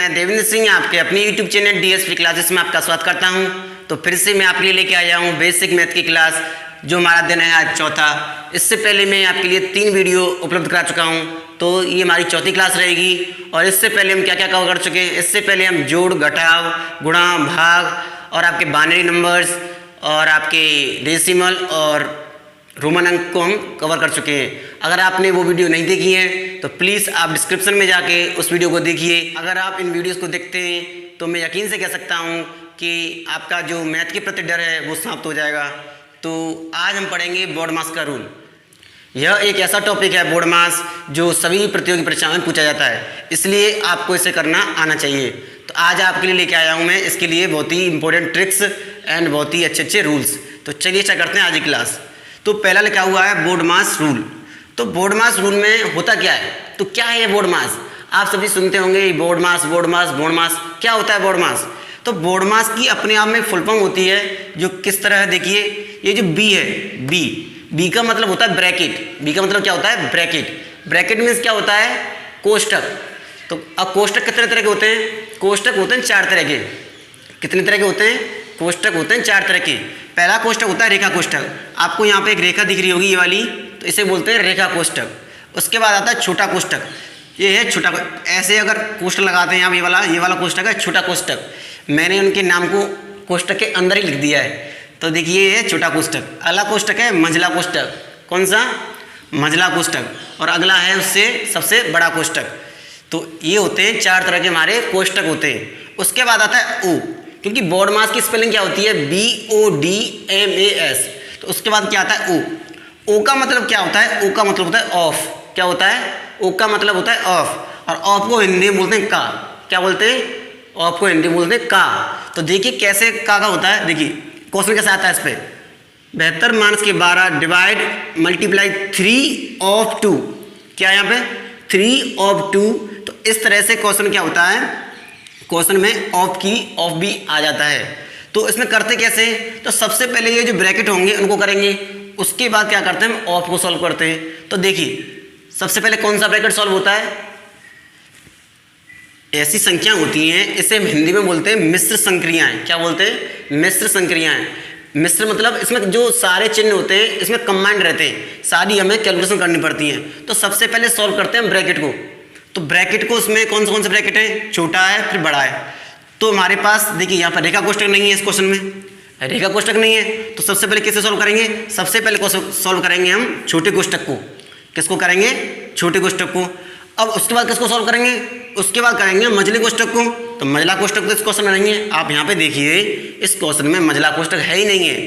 मैं देवेंद्र सिंह आपके अपने YouTube चैनल DSP क्लासेस में आपका स्वागत करता हूं। तो फिर से मैं आपके लिए लेके आया हूं बेसिक मैथ की क्लास, जो हमारा दिन है आज चौथा। इससे पहले मैं आपके लिए 3 वीडियो उपलब्ध करा चुका हूं, तो ये हमारी चौथी क्लास रहेगी। और इससे पहले हम क्या क्या कवर कर चुके हैं, इससे पहले हम जोड़, घटाव, गुणा, भाग और आपके बाइनरी नंबर्स और आपके डेसिमल और रोमन अंक को हम कवर कर चुके हैं। अगर आपने वो वीडियो नहीं देखी है तो प्लीज़ आप डिस्क्रिप्शन में जाके उस वीडियो को देखिए। अगर आप इन वीडियोस को देखते हैं तो मैं यकीन से कह सकता हूँ कि आपका जो मैथ के प्रति डर है वो समाप्त हो जाएगा। तो आज हम पढ़ेंगे बोर्ड-मास का रूल। यह एक ऐसा टॉपिक है बोर्ड-मास जो सभी प्रतियोगी परीक्षाओं में पूछा जाता है, इसलिए आपको इसे करना आना चाहिए। तो आज आपके लिए लेके आया हूँ मैं इसके लिए बहुत ही इंपॉर्टेंट ट्रिक्स एंड बहुत ही अच्छे रूल्स। तो चलिए स्टार्ट करते हैं आज की क्लास। तो पहला लिखा हुआ है बोर्ड-मास रूल। तो बोर्ड-मास रूल में होता क्या है, तो क्या है ये बोर्ड-मास? आप सभी सुनते होंगे बोर्ड-मास, बोर्ड-मास, बोर्ड-मास। क्या होता है बोर्ड-मास? तो बोर्ड-मास की अपने आप में फुल फॉर्म होती है जो किस तरह है, देखिए ये जो बी है, बी का मतलब होता है ब्रैकेट। बी का मतलब क्या होता है? ब्रैकेट। ब्रैकेट मीन्स क्या होता है? कोष्टक। तो अब कोष्टक कितने तरह के होते हैं? कोष्टक होते हैं 4 तरह के। कितने तरह के होते हैं? कोष्टक होते हैं 4 तरह के। पहला कोष्टक होता है रेखा कोष्टक। आपको यहाँ पे एक रेखा दिख रही होगी ये वाली, तो इसे बोलते हैं रेखा कोष्टक। उसके बाद आता है छोटा कोष्टक। ये है छोटा, ऐसे अगर कोष्टक लगाते हैं यहाँ, ये वाला कोष्टक है छोटा कोष्टक। मैंने उनके नाम को कोष्टक के अंदर ही लिख दिया है। तो देखिए ये है छोटा कोष्टक। अगला कोष्टक है मंझला कोष्टक। कौन सा? मंझला कोष्टक। और अगला है उससे सबसे बड़ा कोष्टक। तो ये होते हैं 4 तरह के हमारे कोष्टक होते हैं। उसके बाद आता है ओ, क्योंकि बोर्ड-मास की स्पेलिंग क्या होती है? BODMAS। तो उसके बाद क्या आता है? ओ का मतलब क्या होता है? ओ का मतलब होता है ऑफ। क्या होता है? ओ का मतलब होता है ऑफ। और ऑफ को हिंदी में बोलते हैं का। क्या बोलते हैं? ऑफ को हिंदी में बोलते हैं का। तो देखिए कैसे का होता है, देखिए क्वेश्चन कैसे आता है इस पर। 72 माइनस के 12 डिवाइड मल्टीप्लाई 3 ऑफ 2। क्या यहाँ पे? 3 ऑफ 2। तो इस तरह से क्वेश्चन क्या होता है, क्वेश्चन में ऑफ भी आ जाता है। तो इसमें करते कैसे? तो सबसे पहले ये जो ब्रैकेट होंगे उनको करेंगे, उसके बाद क्या करते हैं, हम ऑफ को सॉल्व करते हैं। तो देखिए सबसे पहले कौन सा ब्रैकेट सॉल्व होता है? ऐसी संख्या होती हैं, इसे हम हिंदी में बोलते हैं मिश्र संक्रियाएं। क्या बोलते हैं? मिश्र संक्रियाएं। मिश्र मतलब इसमें जो सारे चिन्ह होते हैं इसमें कंबाइंड रहते हैं, सारी हमें कैलकुलेशन करनी पड़ती हैं। तो सबसे पहले सॉल्व करते हैं ब्रैकेट को। तो ब्रैकेट को उसमें कौन से ब्रैकेट है? छोटा है फिर बड़ा है। तो हमारे पास देखिए यहाँ पर रेखा कोष्टक नहीं है, इस क्वेश्चन में रेखा कोष्टक नहीं है। तो सबसे पहले किससे सॉल्व करेंगे? सबसे पहले सॉल्व करेंगे हम छोटे कोष्टक को। किसको करेंगे? छोटे कोष्टक को। अब उसके बाद किसको सॉल्व करेंगे? उसके बाद करेंगे मंझले कोष्टक को। तो मंझला कोष्टक तो इस क्वेश्चन में नहीं है। आप यहाँ पे देखिए इस क्वेश्चन में मंझला कोष्टक है ही नहीं है।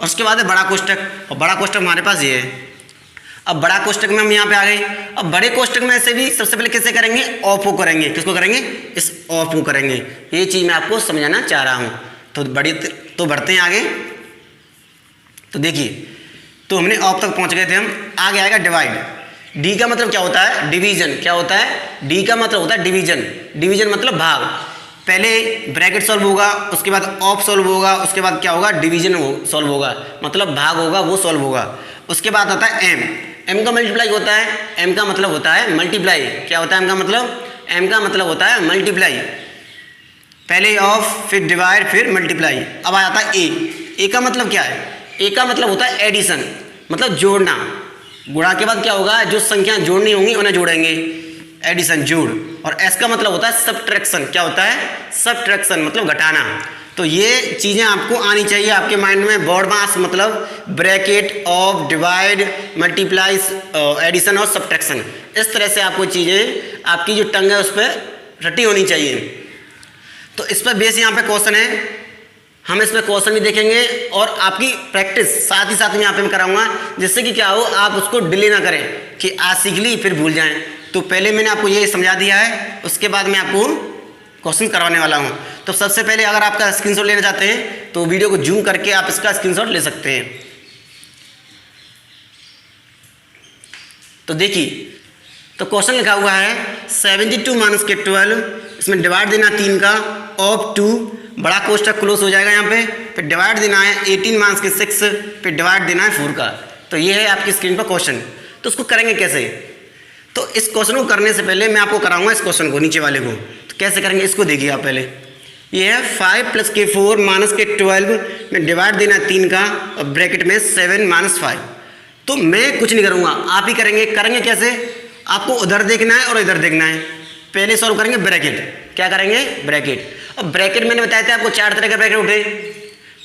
और उसके बाद है बड़ा कोष्टक, और बड़ा कोष्टक हमारे पास ये है। अब बड़ा कोष्टक में हम यहाँ पे आ गए। अब बड़े कोष्टक में से भी सबसे पहले किससे करेंगे? ऑफ को करेंगे। किसको करेंगे? इस ऑफ को करेंगे। ये चीज़ मैं आपको समझाना चाह रहा हूँ। तो बढ़ते हैं आगे। तो देखिए, तो हमने ऑफ तक पहुँच गए थे हम। आगे आएगा डिवाइड। डी का मतलब क्या होता है? डिवीजन। क्या होता है? डी का मतलब होता है डिवीजन। डिवीजन मतलब भाग। पहले ब्रैकेट सॉल्व होगा, उसके बाद ऑफ सॉल्व होगा, उसके बाद क्या होगा? डिवीजन सॉल्व होगा, मतलब भाग होगा वो सॉल्व होगा। उसके बाद आता है एम का मल्टीप्लाई होता है। एम का मतलब होता है मल्टीप्लाई। क्या होता है एम का मतलब? एम का मतलब होता है मल्टीप्लाई। पहले ऑफ फिर डिवाइड फिर मल्टीप्लाई। अब आ जाता है ए का मतलब क्या है? ए का मतलब होता है एडिशन, मतलब जोड़ना। गुणा के बाद क्या होगा? जो संख्या जोड़नी होंगी उन्हें जोड़ेंगे, एडिशन जोड़। और एस का मतलब होता है सबट्रैक्शन। क्या होता है? सबट्रैक्शन मतलब घटाना। तो ये चीज़ें आपको आनी चाहिए आपके माइंड में। बोर्ड-मास मतलब bracket, of, divide, multiply, addition और सबट्रैक्शन। इस तरह से आपको चीज़ें, आपकी जो टंग है उस पर रटी होनी चाहिए। तो इस पर बेस यहाँ पे क्वेश्चन है, हम इसमें क्वेश्चन भी देखेंगे और आपकी प्रैक्टिस साथ ही साथ में यहाँ पे मैं कराऊंगा, जिससे कि क्या हो, आप उसको डिले ना करें कि आज सीख ली फिर भूल जाएं। तो पहले मैंने आपको ये समझा दिया है, उसके बाद मैं आपको क्वेश्चन करवाने वाला हूँ। तो सबसे पहले अगर आपका स्क्रीनशॉट लेना चाहते हैं तो वीडियो को जूम करके आप इसका स्क्रीनशॉट ले सकते हैं। तो देखिए, तो क्वेश्चन लिखा हुआ है 72 माइनस के 12। इसमें डिवाइड देना 3 का, ऑफ 2, बड़ा कोष्टक क्लोज हो जाएगा यहाँ पे। फिर डिवाइड देना है 18 माइनस के 6, फिर डिवाइड देना है 4 का। तो ये है आपकी स्क्रीन पर क्वेश्चन। तो उसको करेंगे कैसे? तो इस क्वेश्चन को करने से पहले मैं आपको कराऊंगा इस क्वेश्चन को, नीचे वाले को। तो तो कैसे करेंगे इसको देखिए आप पहले। ये है 5 + के 4 - के 12 में डिवाइड देना 3 का और ब्रैकेट में 7 - 5। तो मैं कुछ नहीं करूँगा, आप ही करेंगे। करेंगे कैसे, आपको उधर देखना है और इधर देखना है। पहले सॉल्व करेंगे ब्रैकेट। क्या करेंगे, ब्रैकेट। और ब्रैकेट मैंने बताया था आपको 4 तरह के ब्रैकेट होते।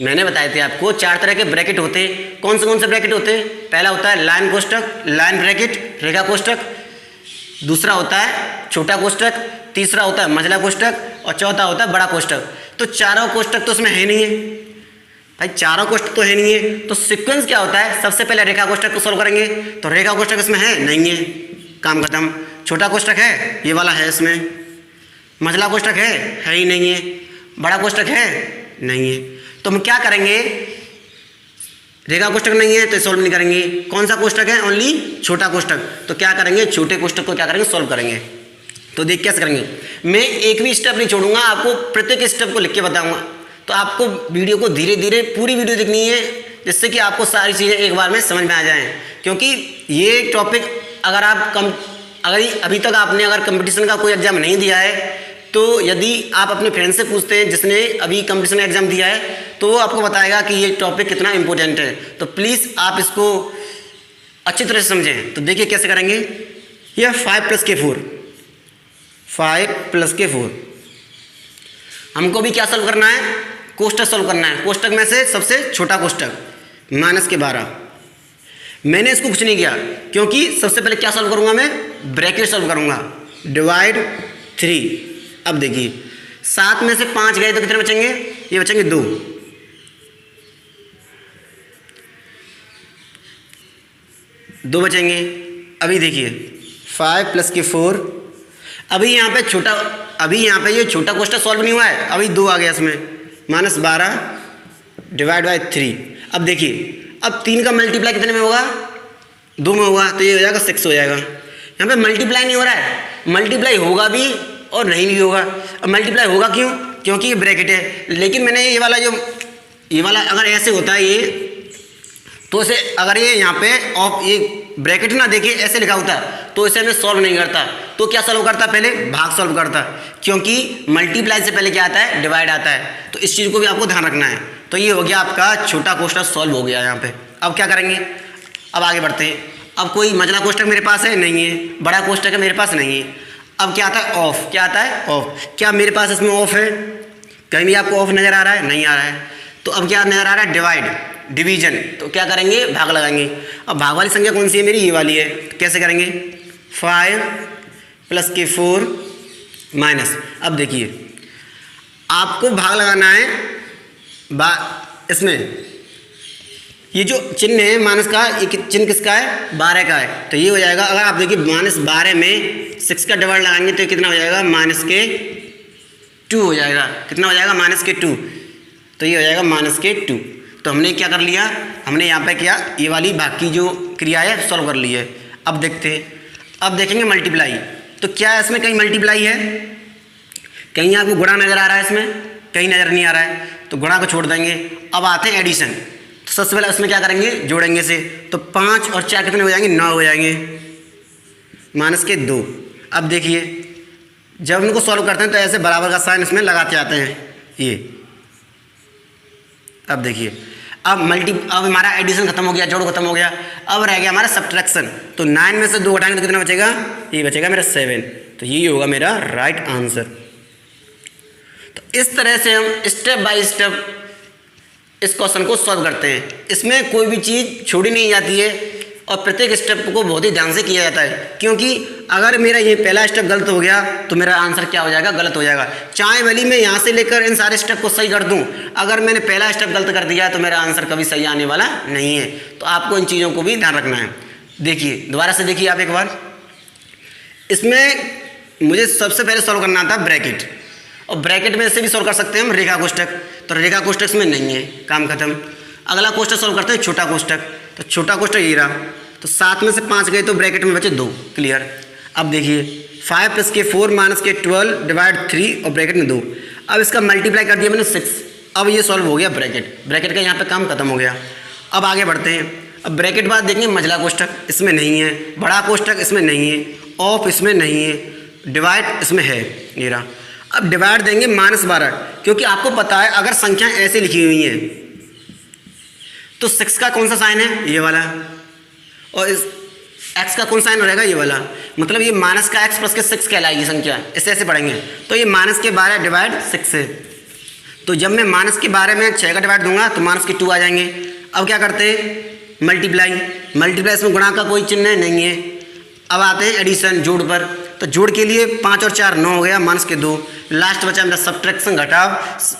मैंने बताए थे आपको 4 तरह के ब्रैकेट होते। कौन से ब्रैकेट होते हैं? पहला होता है लाइन कोष्टक, लाइन ब्रैकेट, रेखा कोष्टक। दूसरा होता है छोटा कोष्टक, तीसरा होता है मंझला कोष्टक और चौथा होता है बड़ा कोष्टक। तो चारों कोष्टक तो इसमें है नहीं है भाई, चारों कोष्टक तो है नहीं है। तो सीक्वेंस क्या होता है, सबसे पहले रेखा कोष्टक को सॉल्व करेंगे। तो रेखा कोष्टक इसमें है नहीं है, काम खत्म। छोटा कोष्टक है, ये वाला है इसमें। मंझला कोष्टक है ही नहीं है। बड़ा कोष्टक है नहीं है। तो हम क्या करेंगे, रेखा कोष्टक नहीं है तो सॉल्व नहीं करेंगे। कौन सा कोष्टक है, ओनली छोटा कोष्टक। तो क्या करेंगे, छोटे कोष्टक को क्या करेंगे, सॉल्व करेंगे। तो देख कैसे करेंगे, मैं एक भी स्टेप नहीं छोड़ूंगा, आपको प्रत्येक स्टेप को लिख के बताऊंगा। तो आपको वीडियो को धीरे धीरे पूरी वीडियो देखनी है, जिससे कि आपको सारी चीज़ें एक बार में समझ में आ जाएं। क्योंकि ये टॉपिक अगर अभी तक आपने अगर कंपटीशन का कोई एग्जाम नहीं दिया है, तो यदि आप अपने फ्रेंड से पूछते हैं जिसने अभी कंपटीशन का एग्जाम दिया है, तो वो आपको बताएगा कि ये टॉपिक कितना इंपॉर्टेंट है। तो प्लीज़ आप इसको अच्छी तरह से समझें। तो देखिए कैसे करेंगे। यह 5 + के 4, 5 + के 4। हमको भी क्या सॉल्व करना है, कोष्टक सॉल्व करना है। कोष्टक में से सबसे छोटा कोष्टक -12। मैंने इसको कुछ नहीं किया, क्योंकि सबसे पहले क्या सॉल्व करूंगा मैं, ब्रैकेट सॉल्व करूंगा। डिवाइड 3। अब देखिए 7 में से 5 गए तो कितने बचेंगे, ये बचेंगे 2। दो बचेंगे। अभी देखिए 5 + के 4। अभी यहाँ पे ये छोटा कोष्टक सॉल्व नहीं हुआ है, अभी 2 आ गया इसमें। -12 डिवाइड बाय 3। अब देखिए, अब 3 का मल्टीप्लाई कितने में होगा, 2 में होगा। तो ये हो जाएगा 6 हो जाएगा। यहाँ पे मल्टीप्लाई नहीं हो रहा है, मल्टीप्लाई होगा भी और नहीं भी होगा। अब मल्टीप्लाई होगा क्यों, क्योंकि ये ब्रैकेट है। लेकिन मैंने ये वाला अगर ऐसे होता है ये, तो इसे अगर ये यहाँ पे ऑफ ये ब्रैकेट ना देखे ऐसे लिखा होता तो इसे मैं सॉल्व नहीं करता। तो क्या सॉल्व करता, पहले भाग सॉल्व करता, क्योंकि मल्टीप्लाई से पहले क्या आता है, डिवाइड आता है। तो इस चीज़ को भी आपको ध्यान रखना है। तो ये हो गया आपका छोटा कोष्टक सॉल्व हो गया यहाँ पे। अब क्या करेंगे, अब आगे बढ़ते हैं। अब कोई मंझला कोष्टक मेरे पास है नहीं है, बड़ा कोष्टक है मेरे पास नहीं है। अब क्या आता है, ऑफ। क्या आता है, ऑफ। क्या मेरे पास इसमें ऑफ है, कहीं भी आपको ऑफ नज़र आ रहा है, नहीं आ रहा है। तो अब क्या नज़र आ रहा है, डिवाइड, डिवीजन। तो क्या करेंगे, भाग लगाएंगे। अब भाग वाली संख्या कौन सी है मेरी, ये वाली है। तो कैसे करेंगे, 5 + के 4 माइनस। अब देखिए आपको भाग लगाना है इसमें ये जो चिन्ह है माइनस का, ये चिन्ह किसका है, 12 का है। तो ये हो जाएगा, अगर आप देखिए -12 में 6 का डिवाइड लगाएंगे तो कितना हो जाएगा, -2 हो जाएगा। कितना हो जाएगा, -2। तो ये हो जाएगा -2। तो हमने क्या कर लिया, हमने यहाँ पे क्या, ये वाली भाग की जो क्रिया है सॉल्व कर ली है। अब देखेंगे मल्टीप्लाई। तो क्या इसमें कहीं मल्टीप्लाई है, कहीं आपको गुणा नज़र आ रहा है, इसमें कहीं नज़र नहीं आ रहा है। तो गुणा को छोड़ देंगे। अब आते हैं एडिशन। तो सबसे पहले उसमें क्या करेंगे, जोड़ेंगे से। तो 5 और 4 कितने हो जाएंगे, 9 हो जाएंगे, -2। अब देखिए जब इनको सॉल्व करते हैं तो ऐसे बराबर का साइन इसमें लगाते आते हैं ये। अब देखिए अब हमारा एडिशन खत्म हो गया, जोड़ खत्म हो गया। अब रह गया हमारा सब्ट्रैक्शन। तो 9 में से 2 हटाएंगे तो कितना बचेगा, ये बचेगा मेरा 7। तो ये होगा मेरा राइट आंसर। तो इस तरह से हम स्टेप बाय स्टेप इस क्वेश्चन को सॉल्व करते हैं। इसमें कोई भी चीज़ छोड़ी नहीं जाती है और प्रत्येक स्टेप को बहुत ही ध्यान से किया जाता है। क्योंकि अगर मेरा ये पहला स्टेप गलत हो गया तो मेरा आंसर क्या हो जाएगा, गलत हो जाएगा। चाहे भले मैं यहाँ से लेकर इन सारे स्टेप को सही कर दूँ, अगर मैंने पहला स्टेप गलत कर दिया तो मेरा आंसर कभी सही आने वाला नहीं है। तो आपको इन चीज़ों को भी ध्यान रखना है। देखिए दोबारा से देखिए आप एक बार। इसमें मुझे सबसे पहले सॉल्व करना था ब्रैकेट, और ब्रैकेट में से भी सॉल्व कर सकते हैं हम रेखा कोष्टक। तो रेखा कोष्टक इसमें नहीं है, काम खत्म। अगला कोष्टक सॉल्व करते हैं छोटा कोष्टक। तो छोटा कोष्टक ये रहा। तो 7 में से 5 गए तो ब्रैकेट में बचे 2, क्लियर। अब देखिए 5 + के 4 - के 12 डिवाइड 3 और ब्रैकेट में 2। अब इसका मल्टीप्लाई कर दिया मैंने 6। अब ये सॉल्व हो गया ब्रैकेट का यहाँ पे काम खत्म हो गया। अब आगे बढ़ते हैं। अब ब्रैकेट बाद देखेंगे मंझला कोष्टक इसमें नहीं है, बड़ा कोष्टक इसमें नहीं है, ऑफ इसमें नहीं है, डिवाइड इसमें है, ये रहा। अब डिवाइड देंगे -12, क्योंकि आपको पता है अगर संख्या ऐसे लिखी हुई है तो 6 का कौन सा साइन है, ये वाला, और इस x का कौन साइन रहेगा, ये वाला। मतलब ये माइनस का x प्लस के 6 कहलाएगी संख्या, इसे ऐसे पढ़ेंगे। तो ये माइनस के 12 डिवाइड 6 से, तो जब मैं माइनस के 12 में 6 का डिवाइड दूंगा तो माइनस के 2 आ जाएंगे। अब क्या करते हैं, मल्टीप्लाई। मल्टीप्लाई इसमें गुणा का कोई चिन्ह नहीं है। अब आते हैं एडिशन, जोड़ पर। तो जोड़ के लिए 5 और 4 9 हो गया, माइनस के 2, लास्ट बचा मेरा सब्ट्रैक्शन, घटाव।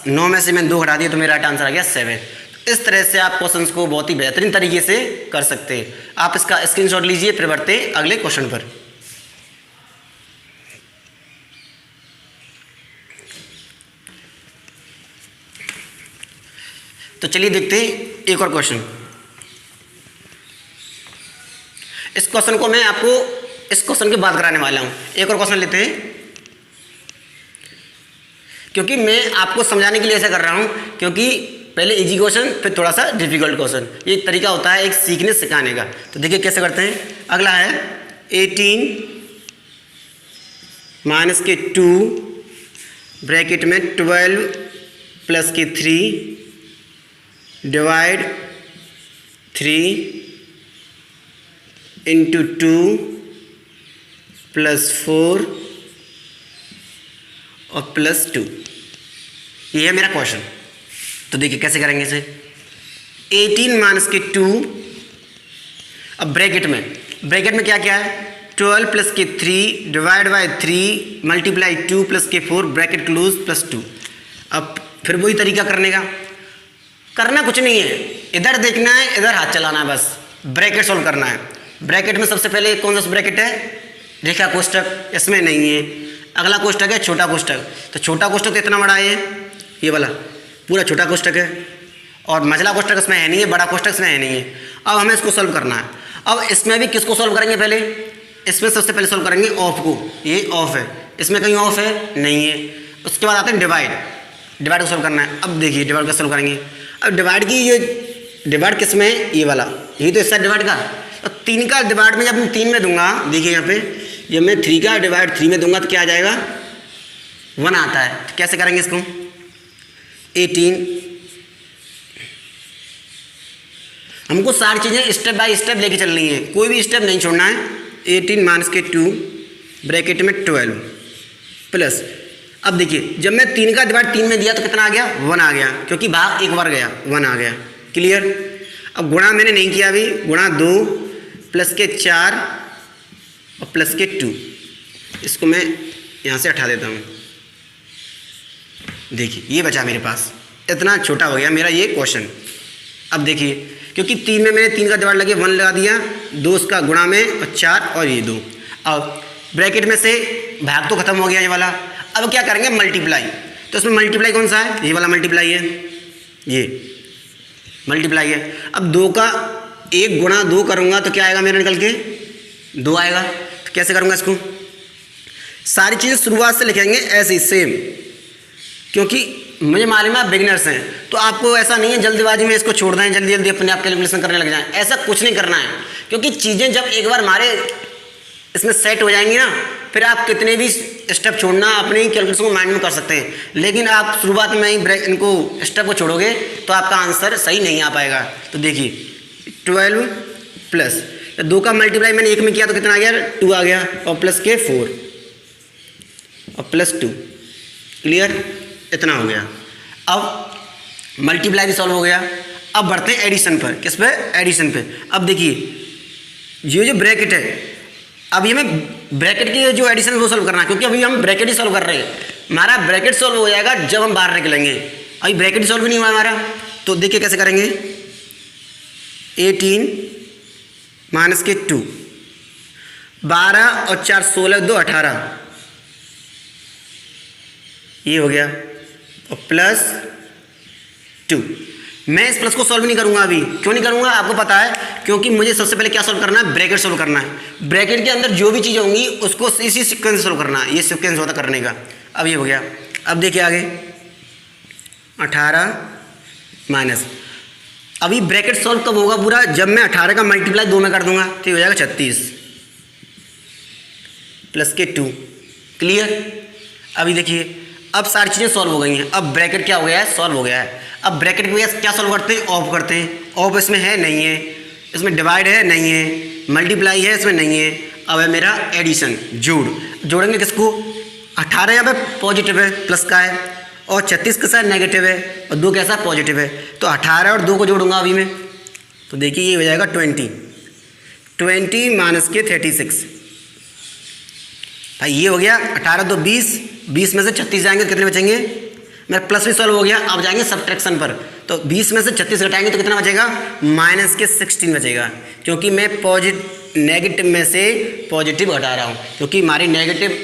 9 में से मैंने 2 घटा दिया तो मेरा राइट आंसर आ गया 7। इस तरह से आप क्वेश्चंस को बहुत ही बेहतरीन तरीके से कर सकते हैं। आप इसका स्क्रीनशॉट लीजिए, फिर बढ़ते अगले क्वेश्चन पर। तो चलिए देखते हैं एक और क्वेश्चन। इस क्वेश्चन को मैं आपको इस क्वेश्चन की बात कराने वाला हूं। एक और क्वेश्चन लेते हैं, क्योंकि मैं आपको समझाने के लिए ऐसा कर रहा हूं, क्योंकि पहले इजी क्वेश्चन फिर थोड़ा सा डिफिकल्ट क्वेश्चन, ये तरीका होता है एक सीखने सिखाने का। तो देखिए कैसे करते हैं। अगला है 18 माइनस के 2 ब्रैकेट में 12 प्लस के 3 डिवाइड 3 इंटू 2 प्लस 4 और प्लस 2। ये है मेरा क्वेश्चन। तो देखिए कैसे करेंगे इसे। 18 माइनस के 2, अब ब्रैकेट में क्या क्या है, 12 प्लस के 3 डिवाइड बाई 3 मल्टीप्लाई 2 प्लस के 4 ब्रैकेट क्लोज प्लस 2। अब फिर वही तरीका करने का, करना कुछ नहीं है, इधर देखना है, इधर हाथ चलाना है, बस ब्रैकेट सॉल्व करना है। ब्रैकेट में सबसे पहले कौन सा ब्रैकेट है, रेखा कोष्ठक, इसमें नहीं है। अगला कोष्ठक है छोटा कोष्ठक, तो छोटा कोष्ठक तो इतना बड़ा है, ये वाला पूरा छोटा कोष्ठक है, और मझला कोष्ठक इसमें है नहीं है, बड़ा कोष्ठक इसमें है नहीं है। अब हमें इसको सॉल्व करना है। अब इसमें भी किसको सॉल्व करेंगे, पहले इसमें सबसे पहले सॉल्व करेंगे ऑफ को, ये ऑफ है, इसमें कहीं ऑफ है नहीं है। उसके बाद आते हैं डिवाइड को सॉल्व करना है। अब देखिए डिवाइड का सॉल्व करेंगे। अब डिवाइड की ये डिवाइड किस में है, ये वाला, यही तो हिस्सा डिवाइड का। तो 3 का डिवाइड में जब मैं 3 में दूंगा, देखिए यहाँ पे जब मैं 3 का डिवाइड 3 में दूंगा तो क्या आ जाएगा, 1 आता है। तो कैसे करेंगे इसको, 18, हमको सारी चीज़ें स्टेप बाय स्टेप लेके चलनी है, कोई भी स्टेप नहीं छोड़ना है। 18 माइनस के 2 ब्रैकेट में 12 प्लस, अब देखिए जब मैं 3 का डिवाइड 3 में दिया तो कितना आ गया, 1 आ गया, क्योंकि भाग एक बार गया, 1 आ गया। क्लियर। अब गुणा मैंने नहीं किया अभी, गुणा 2 प्लस के 4 और प्लस के 2, इसको मैं यहाँ से हटा देता हूँ। देखिए ये बचा मेरे पास, इतना छोटा हो गया मेरा ये क्वेश्चन। अब देखिए क्योंकि 3 में मैंने 3 का डिवाइड लगे 1 लगा दिया, 2 इसका गुणा में और 4 और ये 2। अब ब्रैकेट में से भाग तो खत्म हो गया ये वाला। अब क्या करेंगे, मल्टीप्लाई। तो इसमें मल्टीप्लाई कौन सा है, ये वाला मल्टीप्लाई है, ये मल्टीप्लाई है। अब 2 का 1 गुणा 2 करूँगा तो क्या आएगा मेरा निकल के, 2 आएगा। तो कैसे करूँगा इसको, सारी चीज़ें शुरुआत से लिखेंगे ऐसे ही सेम, क्योंकि मुझे मालूम है आप बिगिनर्स हैं, तो आपको ऐसा नहीं है जल्दीबाजी में इसको छोड़ दें, जल्दी जल्दी अपने आप कैलकुलेशन करने लग जाएं, ऐसा कुछ नहीं करना है। क्योंकि चीज़ें जब एक बार हमारे इसमें सेट हो जाएंगी ना, फिर आप कितने भी स्टेप छोड़ना अपने ही कैलकुलेशन को माइंड में कर सकते हैं। लेकिन आप शुरुआत में ही इनको स्टेप को छोड़ोगे तो आपका आंसर सही नहीं आ पाएगा। तो देखिए 12 प्लस 2 का मल्टीप्लाई मैंने 1 में किया तो कितना आ गया, 2 आ गया, और प्लस के 4 और प्लस 2। क्लियर, इतना हो गया। अब मल्टीप्लाई भी सॉल्व हो गया। अब बढ़ते हैं एडिशन पर। किस पे, एडिशन पे। अब देखिए ये जो ब्रैकेट है, अब ये हमें ब्रैकेट की जो एडिशन है वो सॉल्व करना है, क्योंकि अभी हम ब्रैकेट ही सॉल्व कर रहे हैं। हमारा ब्रैकेट सॉल्व हो जाएगा जब हम बाहर निकलेंगे, अभी ब्रैकेट सॉल्व नहीं हुआ हमारा। तो देखिए कैसे करेंगे, 18 माइनस के 2, 12 और 4 16, 2 18, ये हो गया, और प्लस 2। मैं इस प्लस को सॉल्व नहीं करूंगा अभी। क्यों नहीं करूंगा, आपको पता है, क्योंकि मुझे सबसे पहले क्या सॉल्व करना है, ब्रैकेट सॉल्व करना है। ब्रैकेट के अंदर जो भी चीज़ें होंगी उसको इसी सीक्वेंस से सॉल्व करना है, ये सीक्वेंस होता करने का। अब ये हो गया। अब देखिए आगे 18 माइनस, अभी ब्रैकेट सॉल्व कब होगा पूरा, जब मैं 18 का मल्टीप्लाई 2 में कर दूंगा तो ये हो जाएगा 36 प्लस के 2। क्लियर। अभी देखिए अब सारी चीज़ें सॉल्व हो गई हैं। अब ब्रैकेट क्या हो गया है, सॉल्व हो गया है। अब ब्रैकेट की वजह क्या सॉल्व करते हैं, ऑफ करते हैं। ऑफ इसमें है नहीं है, इसमें डिवाइड है नहीं है, मल्टीप्लाई है इसमें नहीं है। अब है मेरा एडिशन, जोड़ेंगे किसको, 18 यहाँ पे पॉजिटिव है प्लस का है, और 36 कैसा नेगेटिव है, और 2 कैसा पॉजिटिव है। तो 18 और 2 को जोड़ूंगा अभी मैं, तो देखिए ये हो जाएगा 20 माइनस के 36। भाई ये हो गया 18 2 20 में से 36 जाएंगे तो कितने बचेंगे, मेरा प्लस भी सॉल्व हो गया। अब जाएंगे सब्ट्रैक्शन पर, तो 20 में से 36 घटाएंगे तो कितना बचेगा, माइनस के 16 बचेगा, क्योंकि मैं नेगेटिव में से पॉजिटिव घटा रहा हूँ, क्योंकि हमारी नेगेटिव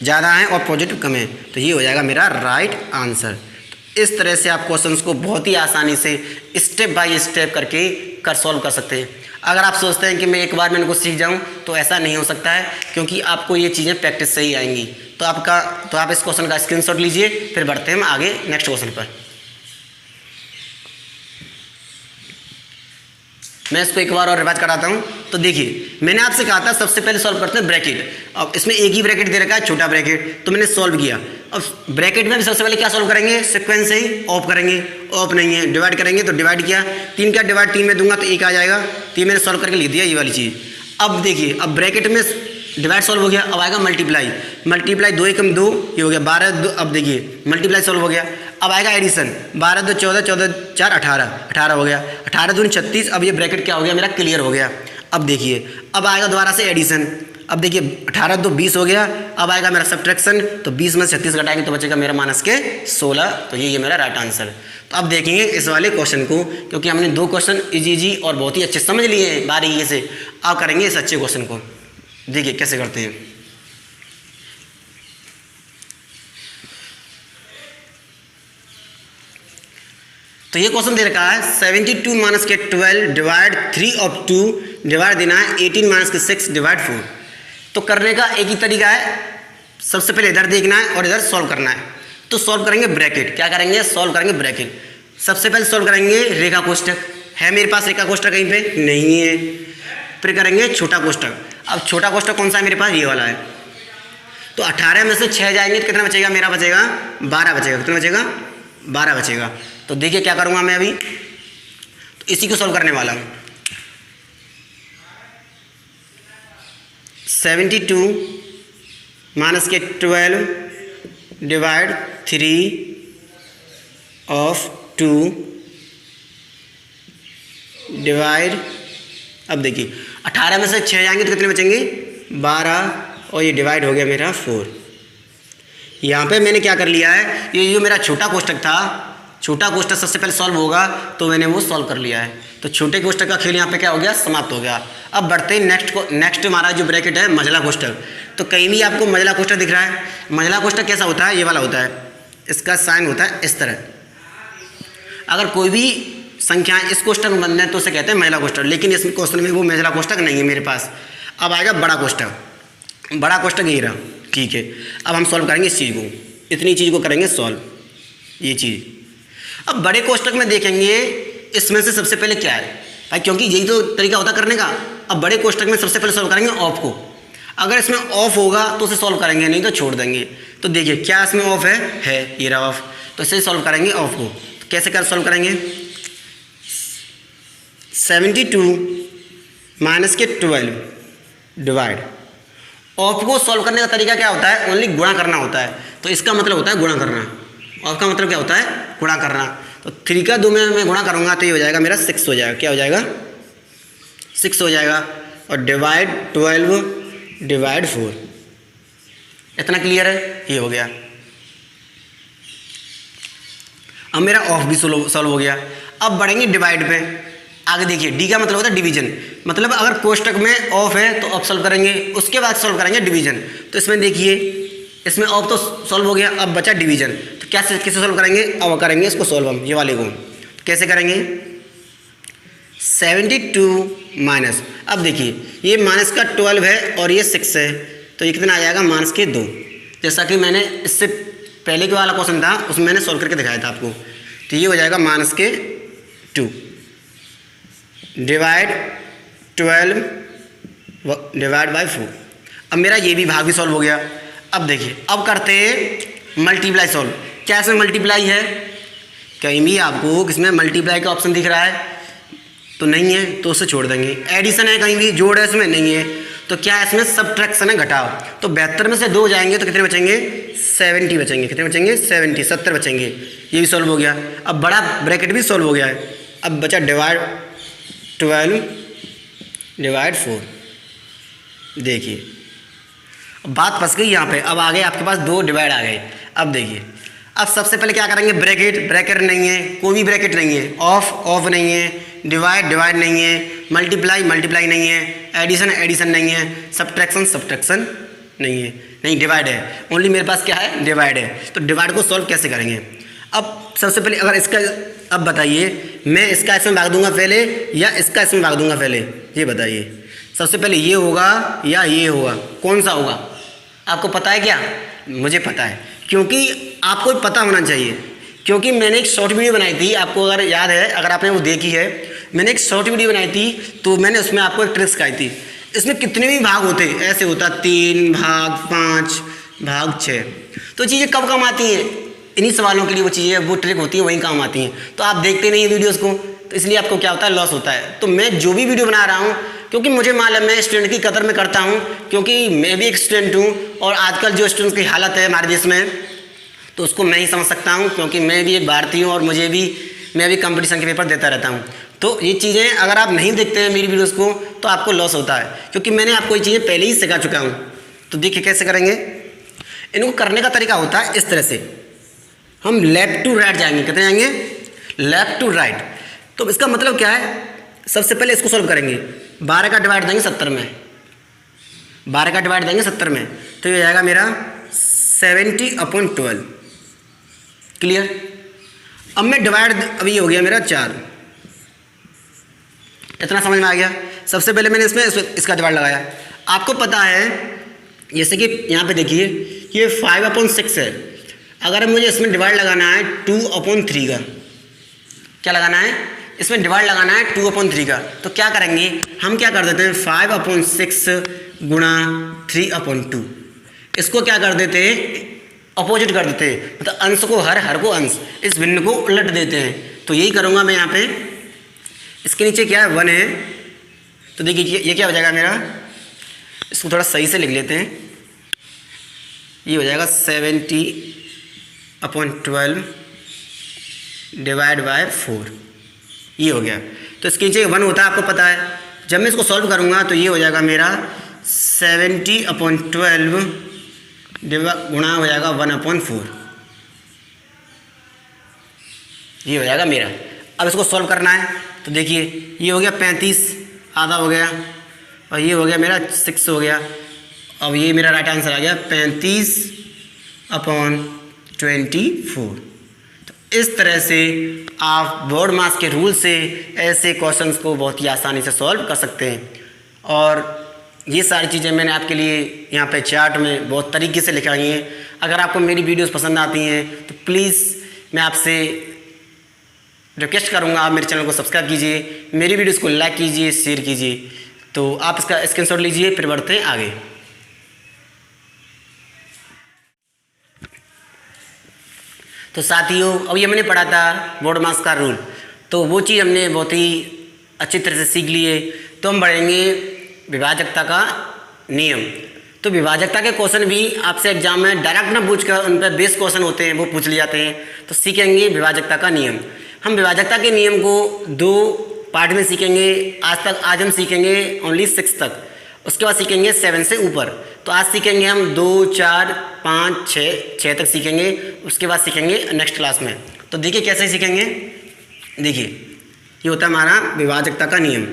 ज़्यादा है और पॉजिटिव कम है। तो ये हो जाएगा मेरा राइट आंसर। तो इस तरह से आप क्वेश्चंस को बहुत ही आसानी से स्टेप बाय स्टेप करके सॉल्व कर सकते हैं। अगर आप सोचते हैं कि मैं एक बार में इनको सीख जाऊं, तो ऐसा नहीं हो सकता है, क्योंकि आपको ये चीज़ें प्रैक्टिस से ही आएंगी। तो आप इस क्वेश्चन का स्क्रीनशॉट लीजिए, फिर बढ़ते हैं हम आगे नेक्स्ट क्वेश्चन पर। मैं इसको एक बार और रिवाइज कराता हूँ। तो देखिए मैंने आपसे कहा था सबसे पहले सॉल्व करते हैं ब्रैकेट। अब इसमें एक ही ब्रैकेट दे रखा है, छोटा ब्रैकेट, तो मैंने सॉल्व किया। अब ब्रैकेट में भी सबसे पहले क्या सॉल्व करेंगे, सीक्वेंस से ही ऑफ करेंगे। ऑफ नहीं है, डिवाइड करेंगे, तो डिवाइड किया, 3 का डिवाइड 3 में दूंगा तो 1 आ जाएगा। 3 मैंने सॉल्व करके लिख दिया ये वाली चीज़। अब देखिए, अब ब्रैकेट में डिवाइड सॉल्व हो गया, अब आएगा मल्टीप्लाई। 2 एकम 2, ये हो गया 12 2। अब देखिए मल्टीप्लाई सॉल्व हो गया। अब आएगा एडिशन, 12 2 14, 14 4 18 हो गया, 18 दूनी 36। अब ये ब्रैकेट क्या हो गया, मेरा क्लियर हो गया। अब देखिए अब आएगा दोबारा से एडिशन। अब देखिए 18 2 20 हो गया। अब आएगा मेरा सब्ट्रैक्शन, तो 20 में 36 घटाएंगे तो बचेगा मेरा माइनस के 16। तो ये मेरा राइट आंसर। तो अब देखेंगे इस वाले क्वेश्चन को, क्योंकि हमने 2 क्वेश्चन इजी और बहुत ही अच्छे समझ लिए हैं बारीकी से। अब करेंगे इस अच्छे क्वेश्चन को, देखिए कैसे करते हैं। तो ये क्वेश्चन दे रखा है 72 माइनस के 12 डिवाइड 3 ऑफ 2 डिवाइड देना है 18 माइनस के 6 डिवाइड 4। तो करने का एक ही तरीका है, सबसे पहले इधर देखना है और इधर सॉल्व करना है। तो सॉल्व करेंगे ब्रैकेट, क्या करेंगे, सॉल्व करेंगे ब्रैकेट। सबसे पहले सॉल्व करेंगे रेखा कोष्ठक। है मेरे पास रेखा कोष्ठक कहीं पे नहीं है। फिर करेंगे छोटा कोष्ठक। अब छोटा कोष्ठक कौन सा है मेरे पास, ये वाला है। तो 18 में से 6 जाएंगे तो कितना बचेगा, मेरा बचेगा 12 बचेगा। कितना बचेगा, 12 बचेगा। तो देखिए क्या करूंगा मैं अभी, तो इसी को सॉल्व करने वाला हूं। 72 माइनस के 12 डिवाइड 3 ऑफ 2 डिवाइड, अब देखिए 18 में से 6 जाएंगे तो कितने बचेंगे, 12, और ये डिवाइड हो गया मेरा 4। यहाँ पे मैंने क्या कर लिया है, ये जो मेरा छोटा कोष्ठक था, छोटा कोष्ठक सबसे पहले सॉल्व होगा, तो मैंने वो सॉल्व कर लिया है। तो छोटे कोष्ठक का खेल यहाँ पे क्या हो गया, समाप्त हो गया। अब बढ़ते हैं नेक्स्ट हमारा जो ब्रैकेट है मंझला कोष्ठक। तो कहीं भी आपको मंझला कोष्ठक दिख रहा है, मंझला कोष्ठक कैसा होता है, ये वाला होता है, इसका साइन होता है इस तरह। अगर कोई भी संख्या इस कोष्ठक में बंद है तो उसे कहते हैं मंझला कोष्ठक, लेकिन इस क्वेश्चन में वो मंझला कोष्ठक नहीं है मेरे पास। अब आएगा बड़ा कोष्ठक। बड़ा कोष्ठक ये रहा, ठीक है। अब हम सॉल्व करेंगे इस चीज़ को, इतनी चीज़ को करेंगे सॉल्व, ये चीज़। अब बड़े कोष्ठक में देखेंगे इसमें से सबसे पहले क्या है भाई, क्योंकि यही तो तरीका होता है करने का। अब बड़े कोष्ठक में सबसे पहले सॉल्व करेंगे ऑफ को। अगर इसमें ऑफ होगा तो उसे सॉल्व करेंगे, नहीं तो छोड़ देंगे। तो देखिए क्या इसमें ऑफ है, ये रहा ऑफ, तो इसे सॉल्व करेंगे ऑफ को। तो कैसे कर सॉल्व करेंगे, 72 माइनस के 12 डिवाइड, ऑफ को सॉल्व करने का तरीका क्या होता है, ओनली गुणा करना होता है। तो इसका मतलब होता है गुणा करना, ऑफ का मतलब क्या होता है, गुणा करना। तो 3 का 2 में मैं गुणा करूंगा तो ये हो जाएगा मेरा 6 हो जाएगा। क्या हो जाएगा, 6 हो जाएगा। और डिवाइड 12 डिवाइड 4, इतना क्लियर है, ये हो गया। अब मेरा ऑफ भी सॉल्व हो गया। अब बढ़ेंगे डिवाइड पे। आगे देखिए डी का मतलब होता है डिवीजन, मतलब अगर कोष्ठक में ऑफ है तो ऑफ सॉल्व करेंगे, उसके बाद सॉल्व करेंगे डिवीजन। तो इसमें देखिए इसमें ऑफ तो सॉल्व हो गया, अब बचा डिवीजन। तो कैसे सॉल्व करेंगे, अब करेंगे इसको सॉल्व हम, ये वाले को। तो कैसे करेंगे, 72 माइनस, अब देखिए ये माइनस का 12 है और ये 6 है, तो ये कितना आ जाएगा, माइनस के 2। जैसा कि मैंने इससे पहले के वाला क्वेश्चन था उसमें मैंने सॉल्व करके दिखाया था आपको। तो ये हो जाएगा माइनस के 2 डिवाइड 12 डिवाइड बाई 4। अब मेरा ये भी भाग भी सॉल्व हो गया। अब देखिए अब करते हैं मल्टीप्लाई सॉल्व। क्या इसमें मल्टीप्लाई है? कहीं भी आपको किसमें मल्टीप्लाई का ऑप्शन दिख रहा है तो नहीं है, तो उसे छोड़ देंगे। एडिशन है, कहीं भी जोड़ है इसमें नहीं है, तो क्या है इसमें सब्ट्रैक्शन है, घटाव। तो 72 में से 2 जाएंगे तो कितने बचेंगे? 70 बचेंगे। कितने बचेंगे? 70 बचेंगे। ये भी सॉल्व हो गया। अब बड़ा ब्रैकेट भी सॉल्व हो गया है। अब बचा डिवाइड 12 डिवाइड 4। देखिए अब बात फंस गई यहाँ पे। अब आ गए आपके पास 2 डिवाइड आ गए। अब देखिए, अब सबसे पहले क्या करेंगे? ब्रैकेट नहीं है, कोई भी ब्रैकेट नहीं है, ऑफ नहीं है, डिवाइड नहीं है, मल्टीप्लाई नहीं है, एडिशन नहीं है, सब्ट्रैक्शन नहीं है, नहीं डिवाइड है। ओनली मेरे पास क्या है? डिवाइड है। तो डिवाइड को सॉल्व कैसे करेंगे? अब सबसे पहले अगर इसका, अब बताइए मैं इसका इसमें भाग दूंगा पहले या इसका इसमें भाग दूंगा पहले, ये बताइए। सबसे पहले ये होगा या ये होगा, कौन सा होगा? आपको पता है क्या? मुझे पता है, क्योंकि आपको पता होना चाहिए, क्योंकि मैंने एक शॉर्ट वीडियो बनाई थी, आपको अगर याद है, अगर आपने वो देखी है, मैंने एक शॉर्ट वीडियो बनाई थी तो मैंने उसमें आपको एक ट्रिक सिखाई थी। इसमें कितने भी भाग होते, ऐसे होता 3 भाग 5 भाग 6। तो चीज़ें कब काम आती हैं? इन्हीं सवालों के लिए वो चीज़ें, वो ट्रिक होती है, वहीं काम आती हैं। तो आप देखते नहीं हैं वीडियोज़ को, तो इसलिए आपको क्या होता है? लॉस होता है। तो मैं जो भी वीडियो बना रहा हूँ, क्योंकि मुझे मालूम है, स्टूडेंट की कदर मैं करता हूँ, क्योंकि मैं भी एक स्टूडेंट हूँ और आजकल जो स्टूडेंट्स की हालत है हमारे देश में, तो उसको मैं ही समझ सकता हूँ, क्योंकि मैं भी एक भारतीय हूँ और मैं भी कंपटीशन के पेपर देता रहता हूँ। तो ये चीज़ें अगर आप नहीं देखते हैं मेरी वीडियोज़ को तो आपको लॉस होता है, क्योंकि मैंने आपको ये चीज़ें पहले ही सिखा चुका हूँ। तो देखिए कैसे करेंगे। इनको करने का तरीका होता है इस तरह से, हम लेफ्ट टू राइट जाएंगे। कितने जाएंगे? Left to right. तो इसका मतलब क्या है? सबसे पहले इसको सॉल्व करेंगे। 12 का डिवाइड देंगे 70 में, 12 का डिवाइड देंगे 70 में, तो ये जाएगा मेरा 70/12। क्लियर? अब मैं डिवाइड, अभी हो गया मेरा 4। इतना समझ में आ गया? सबसे पहले मैंने इसमें इसका डिवाइड लगाया। आपको पता है, जैसे कि यहाँ पे देखिए, ये 5/6 है। अगर मुझे इसमें डिवाइड लगाना है 2/3 का, क्या लगाना है? इसमें डिवाइड लगाना है 2/3 का, तो क्या करेंगे? हम क्या कर देते हैं? 5/6 गुणा 3/2। इसको क्या कर देते हैं? अपोजिट कर देते हैं, मतलब अंश को हर को अंश, इस भिन्न को उलट देते हैं। तो यही करूँगा मैं यहाँ पे। इसके नीचे क्या है? 1 है, तो देखिए ये क्या हो जाएगा मेरा, इसको थोड़ा सही से लिख लेते हैं। ये हो जाएगा 70/12 डिवाइड बाय 4। ये हो गया। तो इसके नीचे 1 होता है, आपको पता है। जब मैं इसको सॉल्व करूँगा तो ये हो जाएगा मेरा 70/12 गुणा हो जाएगा 1/4। ये हो जाएगा मेरा। अब इसको सॉल्व करना है, तो देखिए ये हो गया 35, आधा हो गया, और ये हो गया मेरा 6 हो गया। अब ये मेरा राइट आंसर आ गया 35/24। तो इस तरह से आप बोर्ड मास के रूल से ऐसे क्वेश्चंस को बहुत ही आसानी से सॉल्व कर सकते हैं। और ये सारी चीज़ें मैंने आपके लिए यहाँ पे चार्ट में बहुत तरीके से लिखाई हैं। अगर आपको मेरी वीडियोस पसंद आती हैं तो प्लीज़ मैं आपसे रिक्वेस्ट करूँगा, आप मेरे चैनल को सब्सक्राइब कीजिए, मेरी वीडियोस को लाइक कीजिए, शेयर कीजिए। तो आप इसका स्क्रीनशॉट लीजिए, फिर बढ़ते हैं आगे। तो साथियों, अब ये मैंने पढ़ा था बोर्ड मास का रूल, तो वो चीज़ हमने बहुत ही अच्छी तरह से सीख ली है। तो हम बढ़ेंगे विभाजकता का नियम। तो विभाजकता के क्वेश्चन भी आपसे एग्जाम में डायरेक्ट ना पूछ कर, उन पर बेस क्वेश्चन होते हैं, वो पूछ लिए जाते हैं। तो सीखेंगे विभाजकता का नियम। हम विभाजकता के नियम को 2 पार्ट में सीखेंगे। आज हम सीखेंगे ओनली 6 तक, उसके बाद सीखेंगे 7 से ऊपर। तो आज सीखेंगे हम 2, 4, 5, 6 तक सीखेंगे, उसके बाद सीखेंगे नेक्स्ट क्लास में। तो देखिए कैसे सीखेंगे। देखिए ये होता है हमारा विभाजकता का नियम।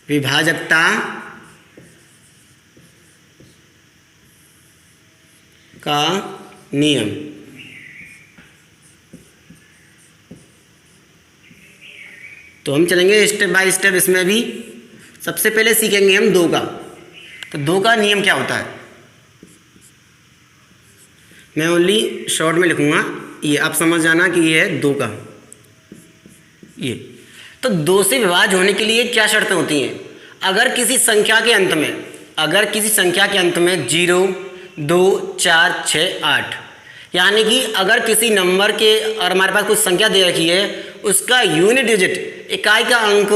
विभाजकता का नियम। तो हम चलेंगे स्टेप बाय स्टेप इसमें भी। सबसे पहले सीखेंगे हम 2 का। तो 2 का नियम क्या होता है, मैं ओनली शॉर्ट में लिखूंगा, ये आप समझ जाना कि ये है 2 का। ये तो 2 से विभाज्य होने के लिए क्या शर्तें होती हैं। अगर किसी संख्या के अंत में 0, 2, 4, 6, 8, यानी कि अगर किसी नंबर के और हमारे पास कुछ संख्या दे रखी है, उसका यूनिट डिजिट इकाई का अंक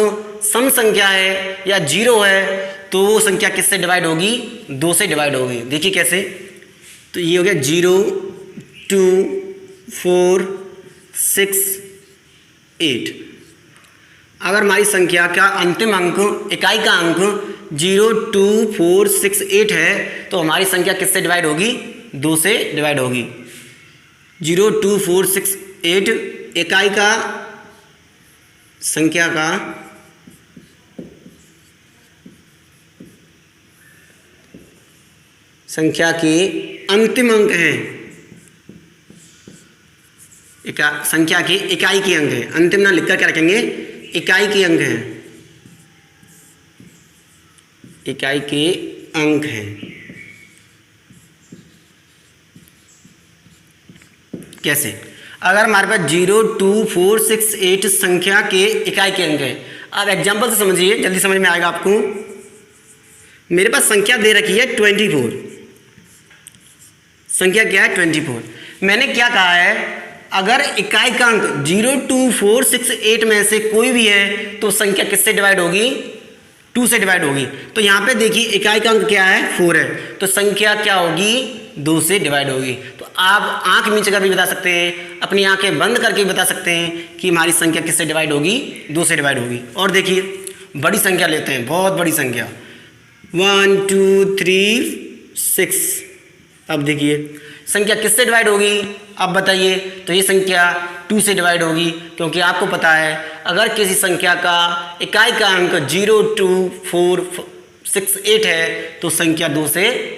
सम संख्या है या 0 है, तो वो संख्या किससे डिवाइड होगी? 2 से डिवाइड होगी। देखिए कैसे, तो ये हो गया 0, 2, 4, 6, 8। अगर हमारी संख्या का अंतिम अंक, इकाई का अंक 0, 2, 4, 6, 8 है, तो हमारी संख्या किससे डिवाइड होगी? 2 से डिवाइड होगी। 0, 2, 4, 6, 8 इकाई का संख्या का के अंतिम अंक हैं, संख्या के इकाई के अंक हैं। अंतिम ना लिखकर क्या रखेंगे? इकाई के अंक हैं, इकाई के अंक हैं। कैसे? अगर हमारे पास 0, 2, 4, 6, 8 संख्या के इकाई के अंक हैं। अब एग्जांपल से समझिए, जल्दी समझ में आएगा आपको। मेरे पास संख्या दे रखी है 24। संख्या क्या है? 24। मैंने क्या कहा है? अगर इकाई का अंक 0, 2, 4, 6, 8 में से कोई भी है, तो संख्या किससे डिवाइड होगी? 2 से डिवाइड होगी। तो यहाँ पे देखिए इकाई का अंक क्या है? 4 है, तो संख्या क्या होगी? 2 से डिवाइड होगी। तो आप आंख मीच कर भी बता सकते हैं, अपनी आंखें बंद करके भी बता सकते हैं कि हमारी संख्या किससे डिवाइड होगी? 2 से डिवाइड होगी। और देखिए बड़ी संख्या लेते हैं, बहुत बड़ी संख्या, 1, 2, 3, 6। अब देखिए संख्या किससे डिवाइड होगी? अब बताइए। तो ये संख्या 2 से डिवाइड होगी, क्योंकि आपको पता है अगर किसी संख्या का इकाई का अंक 0, 2, 4, 6, 8 है, तो संख्या 2 से